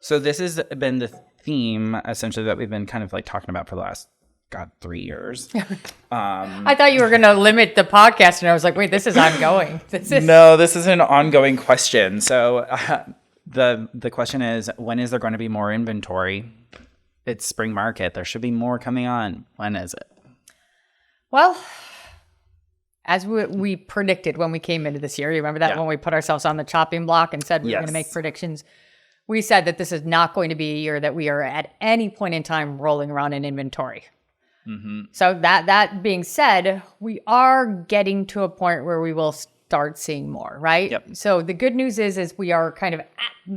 So this has been the theme, essentially, that we've been kind of like talking about for the last, 3 years. I thought you were going to limit the podcast, and I was like, wait, this is ongoing. No, this is an ongoing question. So the question is, when is there going to be more inventory? It's spring market. There should be more coming on. When is it? Well, as we predicted when we came into this year, you remember that when we put ourselves on the chopping block and said we were going to make predictions, we said that this is not going to be a year that we are at any point in time rolling around in inventory. Mm-hmm. So that being said, we are getting to a point where we will start seeing more, right? Yep. So the good news is we are kind of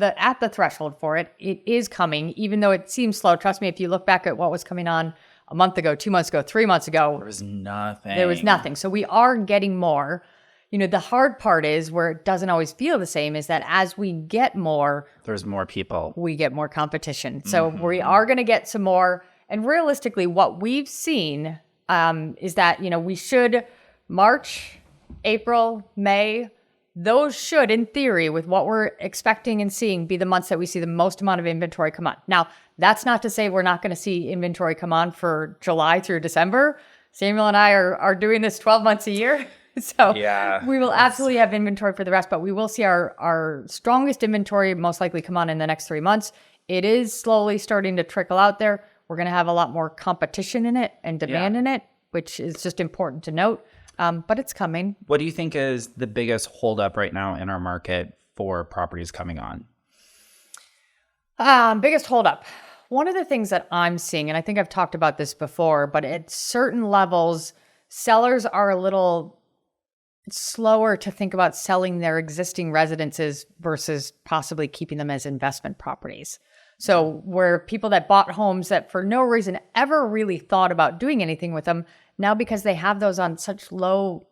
at the threshold for it. It is coming, even though it seems slow. Trust me, if you look back at what was coming on a month ago, 2 months ago, 3 months ago, there was nothing. So we are getting more. You know, the hard part is where it doesn't always feel the same is that as we get more, there's more people. We get more competition. So we are going to get some more. And realistically, what we've seen is that, we should March, April, May, those should, in theory, with what we're expecting and seeing, be the months that we see the most amount of inventory come on. Now, that's not to say we're not going to see inventory come on for July through December. Samuel and I are doing this 12 months a year. So we will absolutely have inventory for the rest, but we will see our strongest inventory most likely come on in the next 3 months. It is slowly starting to trickle out there. We're going to have a lot more competition in it and demand in it, which is just important to note. But it's coming. What do you think is the biggest holdup right now in our market for properties coming on? Biggest holdup. One of the things that I'm seeing, and I think I've talked about this before, but at certain levels, sellers are a little slower to think about selling their existing residences versus possibly keeping them as investment properties. So where people that bought homes that for no reason ever really thought about doing anything with them, now because they have those on such low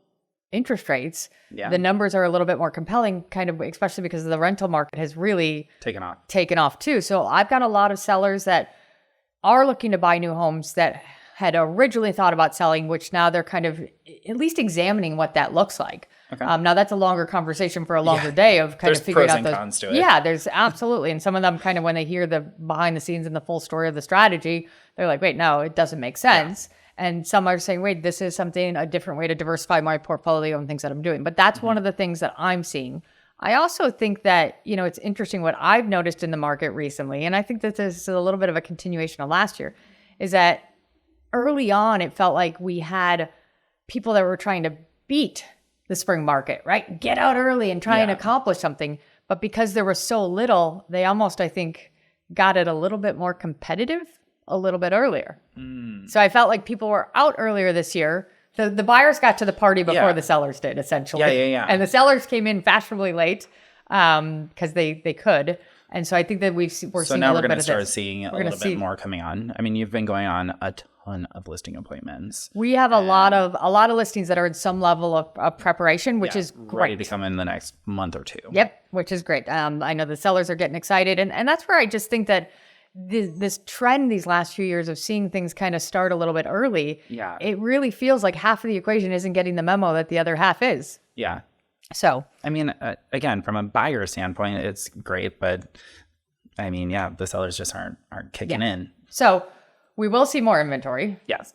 interest rates, the numbers are a little bit more compelling, kind of, especially because the rental market has really taken off too. So I've got a lot of sellers that are looking to buy new homes that had originally thought about selling, which now they're kind of at least examining what that looks like. Okay. Now that's a longer conversation for a longer day of kind of figuring out pros and cons to it. Yeah, there's absolutely. And some of them kind of, when they hear the behind the scenes and the full story of the strategy, they're like, wait, no, it doesn't make sense. Yeah. And some are saying, wait, this is a different way to diversify my portfolio and things that I'm doing. But that's one of the things that I'm seeing. I also think that, it's interesting what I've noticed in the market recently, and I think that this is a little bit of a continuation of last year, is that early on, it felt like we had people that were trying to beat the spring market, right? Get out early and try and accomplish something. But because there was so little, they almost, I think, got it a little bit more competitive a little bit earlier. So I felt like people were out earlier this year. The buyers got to the party before the sellers did, essentially. Yeah. And the sellers came in fashionably late because they could. And so I think that we're seeing a little bit of this. So now we're going to start seeing a little bit more coming on. I mean, you've been going on a ton of listing appointments. We have a lot of listings that are in some level of preparation, which is great. Ready to come in the next month or two. Yep, which is great. I know the sellers are getting excited. And that's where I just think that this trend these last few years of seeing things kind of start a little bit early, it really feels like half of the equation isn't getting the memo that the other half is. Yeah. So, I mean, again, from a buyer standpoint, it's great, but I mean, the sellers just aren't kicking in. So we will see more inventory. Yes.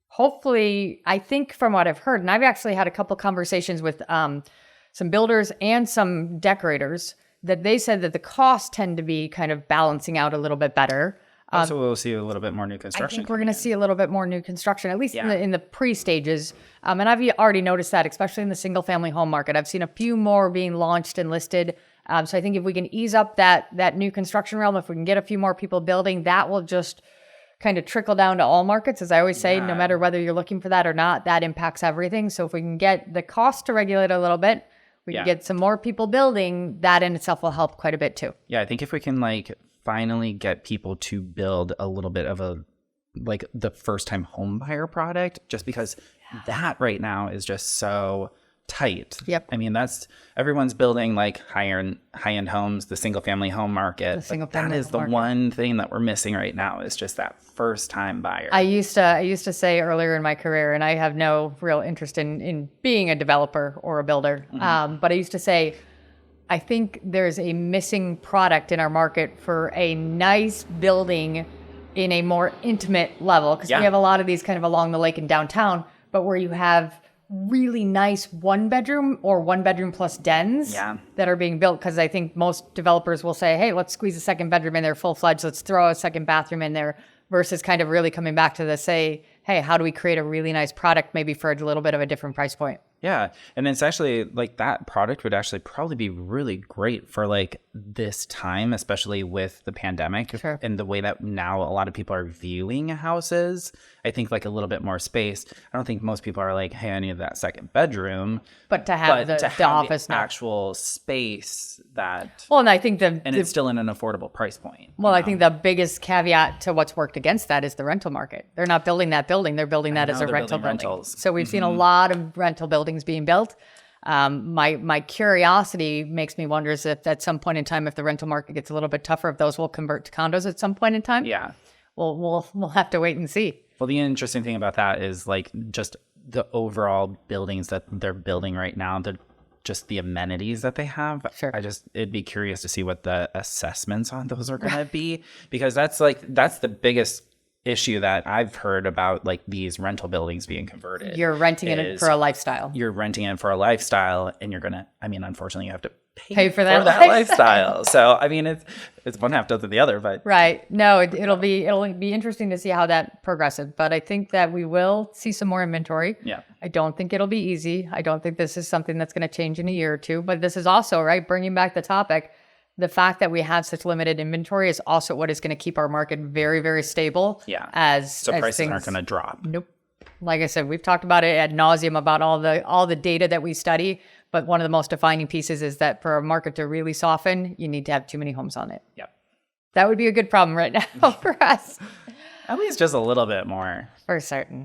Hopefully, I think from what I've heard, and I've actually had a couple conversations with some builders and some decorators, that they said that the costs tend to be kind of balancing out a little bit better. So we'll see a little bit more new construction. I think we're going to see a little bit more new construction, at least in the pre-stages. And I've already noticed that, especially in the single-family home market. I've seen a few more being launched and listed. So I think if we can ease up that new construction realm, if we can get a few more people building, that will just kind of trickle down to all markets. As I always say, no matter whether you're looking for that or not, that impacts everything. So if we can get the cost to regulate a little bit, we can get some more people building, that in itself will help quite a bit too. Yeah, I think if we can finally get people to build a little bit of the first time home buyer product, just because that right now is just so tight. Yep. I mean, everyone's building high-end homes, the single family home market. That is the one thing that we're missing right now, is just that first time buyer. I used to say earlier in my career, and I have no real interest in being a developer or a builder, but I used to say, I think there's a missing product in our market for a nice building in a more intimate level. Because we have a lot of these kind of along the lake in downtown, but where you have really nice 1-bedroom or 1-bedroom plus dens that are being built. Because I think most developers will say, hey, let's squeeze a second bedroom in there full-fledged. Let's throw a second bathroom in there, versus kind of really coming back to the say, hey, how do we create a really nice product maybe for a little bit of a different price point? Yeah. And it's actually like that product would actually probably be really great for like this time, especially with the pandemic and the way that now a lot of people are viewing houses. I think like a little bit more space. I don't think most people are like, hey, I need that second bedroom. But to have the office actual space that. Well, and I think it's still in an affordable price point. Well, I think the biggest caveat to what's worked against that is the rental market. They're not building that building. They're building that as a rental building. Rentals. So we've seen a lot of rental buildings being built. My curiosity makes me wonder is if at some point in time, if the rental market gets a little bit tougher, if those will convert to condos at some point in time. Yeah. We'll have to wait and see. Well, the interesting thing about that is like just the overall buildings that they're building right now. Just the amenities that they have. Sure. It'd be curious to see what the assessments on those are going to be, because that's the biggest issue that I've heard about like these rental buildings being converted. You're renting it for a lifestyle. You're renting it for a lifestyle, and you're gonna. I mean, unfortunately, you have to pay for that lifestyle. So I mean, it's one half doesn't the other, but right. No, it'll be interesting to see how that progresses. But I think that we will see some more inventory. Yeah. I don't think it'll be easy. I don't think this is something that's going to change in a year or two. But this is also bringing back the topic. The fact that we have such limited inventory is also what is going to keep our market very, very stable. Yeah. So prices aren't going to drop. Nope. Like I said, we've talked about it ad nauseum about all the data that we study. But one of the most defining pieces is that for a market to really soften, you need to have too many homes on it. Yep. That would be a good problem right now for us. At least just a little bit more. For certain.